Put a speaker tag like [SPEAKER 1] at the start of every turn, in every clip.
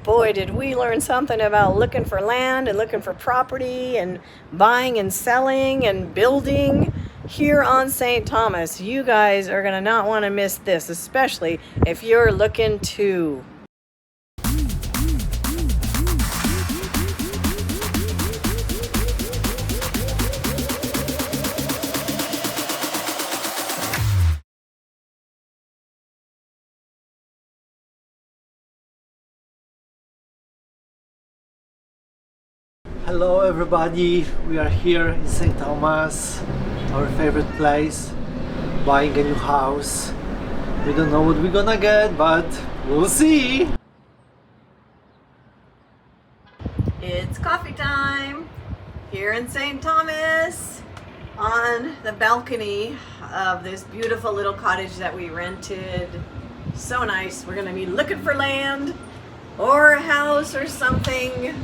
[SPEAKER 1] boy, did we learn something about looking for land and looking for property and buying and selling and building here on St. Thomas. You guys are going to not want to miss this, especially if you're looking to.
[SPEAKER 2] Hello everybody, we are here in St. Thomas, our favorite place, buying a new house. We don't know what we're gonna get, but we'll see!
[SPEAKER 1] It's coffee time here in St. Thomas on the balcony of this beautiful little cottage that we rented. So nice. We're gonna be looking for land or a house or something.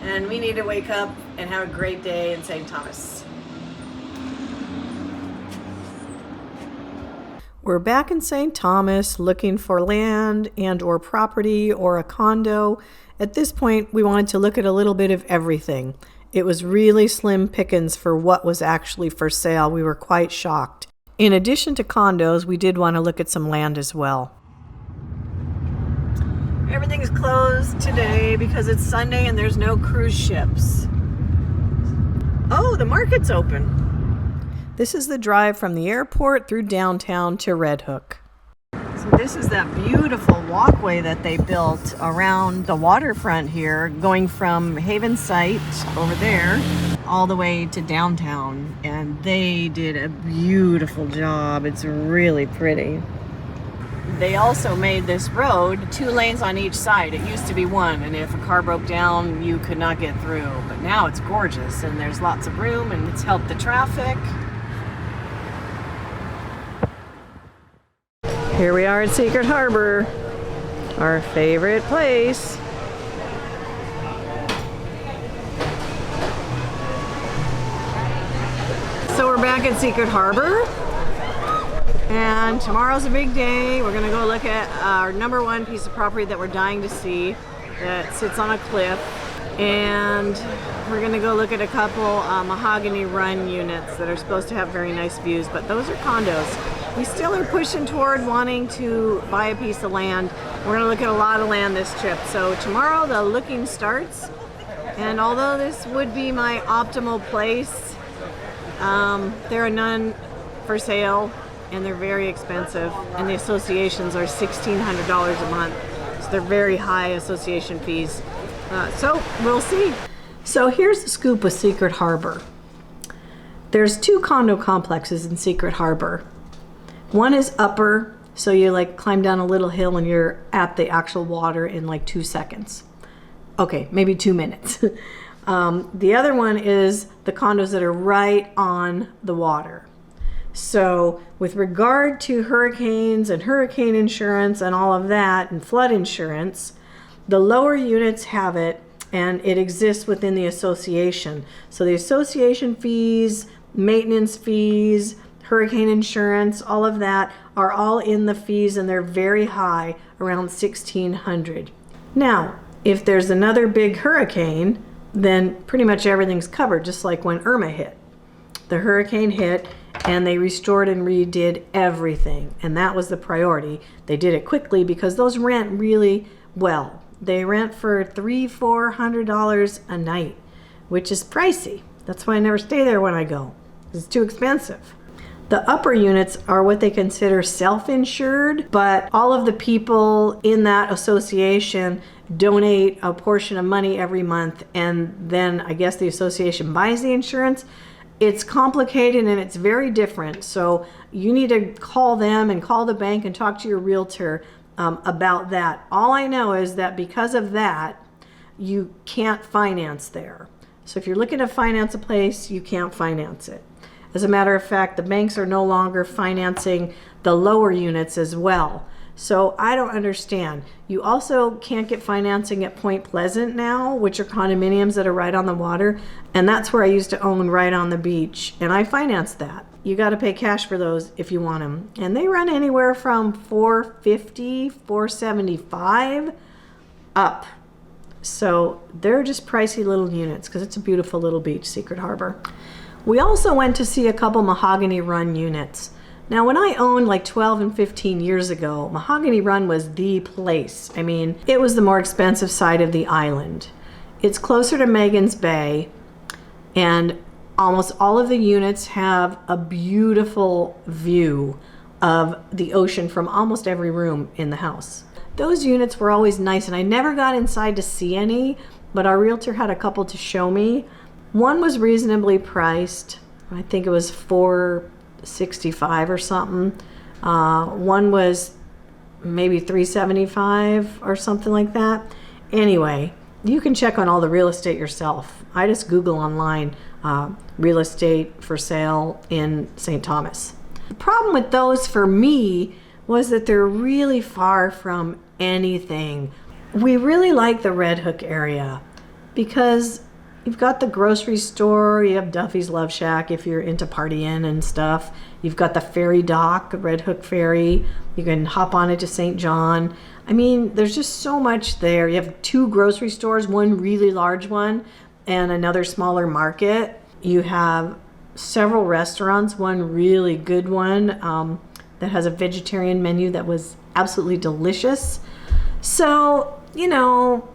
[SPEAKER 1] And we need to wake up and have a great day in St. Thomas. We're back in St. Thomas looking for land and or property or a condo. At this point, we wanted to look at a little bit of everything. It was really slim pickings for what was actually for sale. We were quite shocked. In addition to condos, we did want to look at some land as well. Everything's closed today because it's Sunday and there's no cruise ships. Oh, the market's open. This is the drive from the airport through downtown to Red Hook. So this is that beautiful walkway that they built around the waterfront here, going from Haven Site over there all the way to downtown. And they did a beautiful job. It's really pretty. They also made this road 2 lanes on each side. It used to be 1, and if a car broke down, you could not get through. But now it's gorgeous, and there's lots of room, and it's helped the traffic. Here we are at Secret Harbor, our favorite place. So we're back at Secret Harbor. And tomorrow's a big day. We're gonna go look at our #1 piece of property that we're dying to see that sits on a cliff. And we're gonna go look at a couple Mahogany Run units that are supposed to have very nice views, but those are condos. We still are pushing toward wanting to buy a piece of land. We're gonna look at a lot of land this trip. So tomorrow the looking starts. And although this would be my optimal place, there are none for sale. And they're very expensive, and the associations are $1,600 a month, so they're very high association fees. So we'll see. So here's the scoop with Secret Harbor. There's 2 condo complexes in Secret Harbor. One is upper, so you like climb down a little hill and you're at the actual water in like 2 seconds. Okay, maybe 2 minutes. The other one is the condos that are right on the water. So with regard to hurricanes and hurricane insurance and all of that and flood insurance, the lower units have it, and it exists within the association. So the association fees, maintenance fees, hurricane insurance, all of that are all in the fees, and they're very high, around $1,600. Now, if there's another big hurricane, then pretty much everything's covered, just like when Irma hit. The hurricane hit, and they restored and redid everything, and that was the priority. They did it quickly because those rent really well. They rent for $300-400 a night, which is pricey. That's why I never stay there when I go. It's too expensive. The upper units are what they consider self-insured, but all of the people in that association donate a portion of money every month, and then I guess the association buys the insurance. It's complicated and it's very different. So you need to call them and call the bank and talk to your realtor about that. All I know is that because of that, you can't finance there. So if you're looking to finance a place, you can't finance it. As a matter of fact, the banks are no longer financing the lower units as well. So I don't understand. You also can't get financing at Point Pleasant now, which are condominiums that are right on the water. And that's where I used to own, right on the beach. And I financed that. You got to pay cash for those if you want them. And they run anywhere from $450, $475 up. So they're just pricey little units because it's a beautiful little beach, Secret Harbor. We also went to see a couple Mahogany Run units. Now, when I owned like 12 and 15 years ago, Mahogany Run was the place. I mean, it was the more expensive side of the island. It's closer to Magens Bay, and almost all of the units have a beautiful view of the ocean from almost every room in the house. Those units were always nice, and I never got inside to see any, but our realtor had a couple to show me. One was reasonably priced. I think it was $465 or something. One was maybe $375 or something like that. Anyway, you can check on all the real estate yourself. I just Google online real estate for sale in St. Thomas. The problem with those for me was that they're really far from anything. We really like the Red Hook area because you've got the grocery store, you have Duffy's Love Shack if you're into partying and stuff. You've got the ferry dock, Red Hook Ferry. You can hop on it to St. John. I mean, there's just so much there. You have 2 grocery stores, one really large one and another smaller market. You have several restaurants, one really good one that has a vegetarian menu that was absolutely delicious. So, you know,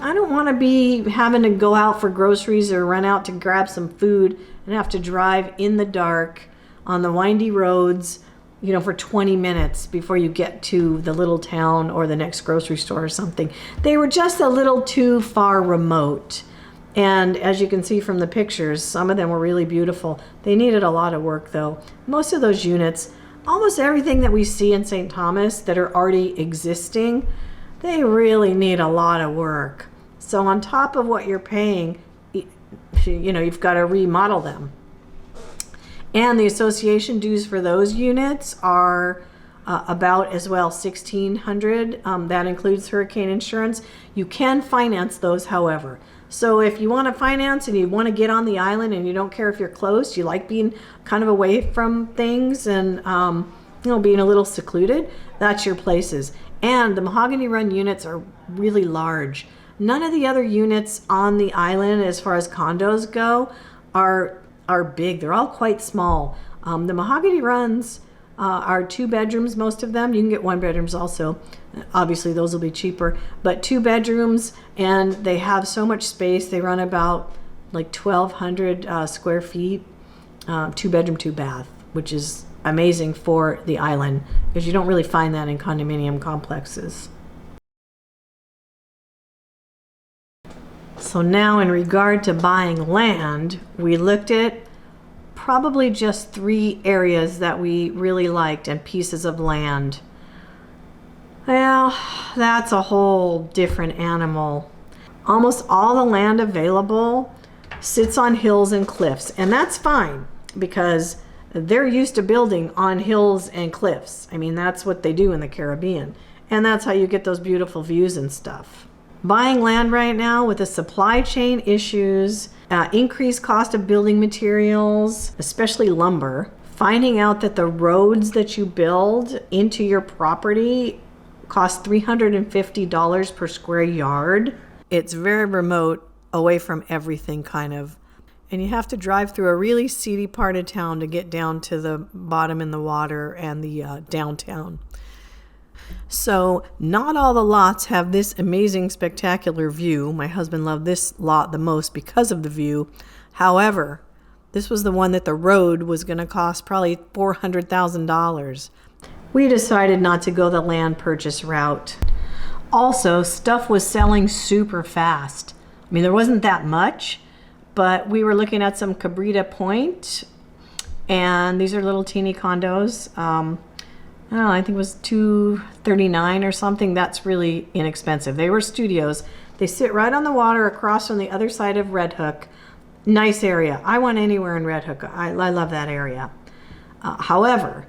[SPEAKER 1] I don't want to be having to go out for groceries or run out to grab some food and have to drive in the dark on the windy roads, you know, for 20 minutes before you get to the little town or the next grocery store or something. They were just a little too far remote. And as you can see from the pictures, some of them were really beautiful. They needed a lot of work though. Most of those units, almost everything that we see in St. Thomas that are already existing, they really need a lot of work. So on top of what you're paying, you know, you've got to remodel them. And the association dues for those units are about as well $1,600. That includes hurricane insurance. You can finance those, however. So if you want to finance and you want to get on the island and you don't care if you're close, you like being kind of away from things and you know, being a little secluded, that's your places. And the Mahogany Run units are really large. None of the other units on the island, as far as condos go, are big. They're all quite small. The Mahogany Runs are 2 bedrooms, most of them. You can get 1 bedrooms also. Obviously, those will be cheaper. But 2 bedrooms, and they have so much space. They run about like 1,200 square feet, 2 bedroom, 2 bath, which is amazing for the island because you don't really find that in condominium complexes. So now in regard to buying land, we looked at probably just 3 areas that we really liked and pieces of land. Well, that's a whole different animal. Almost all the land available sits on hills and cliffs, and that's fine because they're used to building on hills and cliffs. I mean, that's what they do in the Caribbean, and that's how you get those beautiful views and stuff. Buying land right now with the supply chain issues, increased cost of building materials, especially lumber, finding out that the roads that you build into your property cost $350 per square yard. It's very remote, away from everything kind of. And you have to drive through a really seedy part of town to get down to the bottom in the water and the downtown. So not all the lots have this amazing, spectacular view. My husband loved this lot the most because of the view. However, this was the one that the road was going to cost probably $400,000. We decided not to go the land purchase route. Also, stuff was selling super fast. I mean, there wasn't that much, but we were looking at some Cabrita Point, and these are little teeny condos. I don't know, I think it was $239 or something. That's really inexpensive. They were studios. They sit right on the water across from the other side of Red Hook. Nice area. I want anywhere in Red Hook. I love that area. However,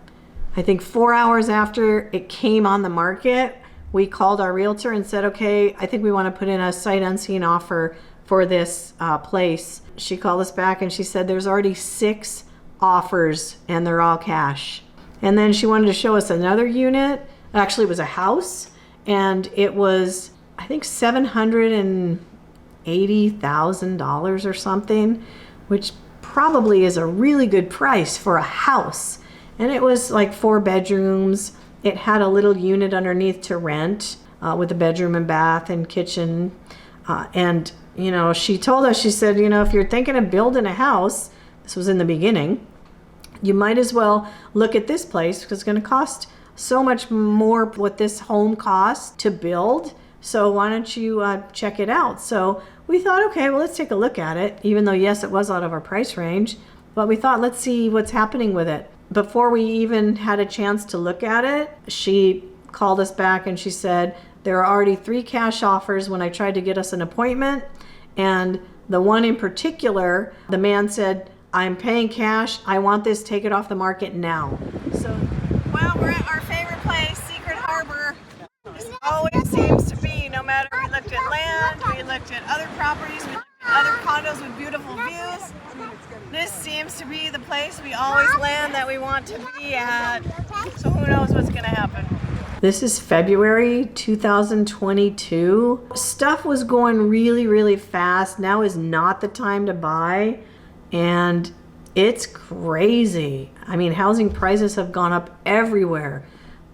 [SPEAKER 1] I think 4 hours after it came on the market, we called our realtor and said, okay, I think we want to put in a sight unseen offer for this place. She called us back and she said there's already 6 offers and they're all cash. And then she wanted to show us another unit. Actually, it was a house, and it was I think $780,000 or something, which probably is a really good price for a house. And it was like 4 bedrooms. It had a little unit underneath to rent with a bedroom and bath and kitchen. And, you know, she told us, she said, you know, if you're thinking of building a house, this was in the beginning, you might as well look at this place because it's going to cost so much more what this home costs to build. So why don't you check it out? So we thought, okay, well, let's take a look at it, even though, yes, it was out of our price range. But we thought, let's see what's happening with it. Before we even had a chance to look at it, she called us back and she said, there are already 3 cash offers when I tried to get us an appointment. And the one in particular, the man said, I'm paying cash. I want this. Take it off the market now. So, well, we're at our favorite place, Secret Harbor. This always seems to be, no matter, we looked at land, we looked at other properties, we looked at other condos with beautiful views. This seems to be the place we always land that we want to be at. So who knows what's going to happen. This is February 2022. Stuff was going really, really fast. Now is not the time to buy. And it's crazy. I mean, housing prices have gone up everywhere.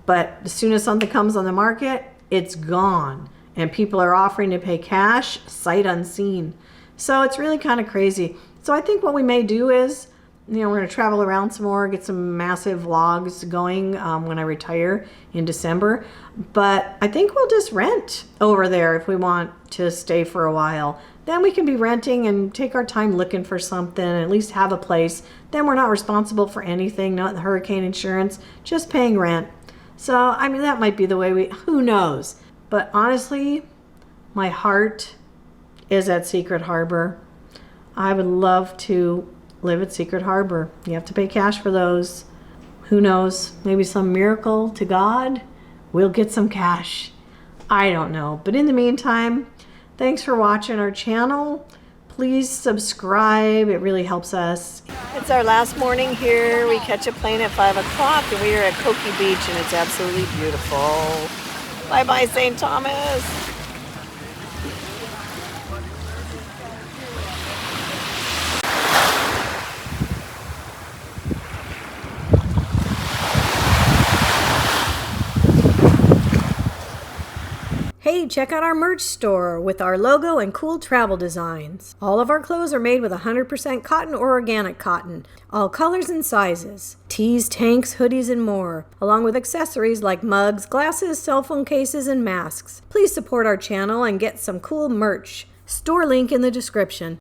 [SPEAKER 1] But as soon as something comes on the market, it's gone. And people are offering to pay cash, sight unseen. So it's really kind of crazy. So I think what we may do is, you know, we're going to travel around some more, get some massive vlogs going when I retire in December. But I think we'll just rent over there if we want to stay for a while. Then we can be renting and take our time looking for something, and at least have a place. Then we're not responsible for anything, not hurricane insurance, just paying rent. So, I mean, that might be the way who knows. But honestly, my heart is at Secret Harbor. I would love to live at Secret Harbor. You have to pay cash for those. Who knows? Maybe some miracle to God. We'll get some cash. I don't know. But in the meantime, thanks for watching our channel. Please subscribe. It really helps us. It's our last morning here. We catch a plane at 5 o'clock and we are at Coki Beach and it's absolutely beautiful. Bye-bye, St. Thomas. Hey, check out our merch store with our logo and cool travel designs. All of our clothes are made with 100% cotton or organic cotton, all colors and sizes. Tees, tanks, hoodies, and more, along with accessories like mugs, glasses, cell phone cases, and masks. Please support our channel and get some cool merch. Store link in the description.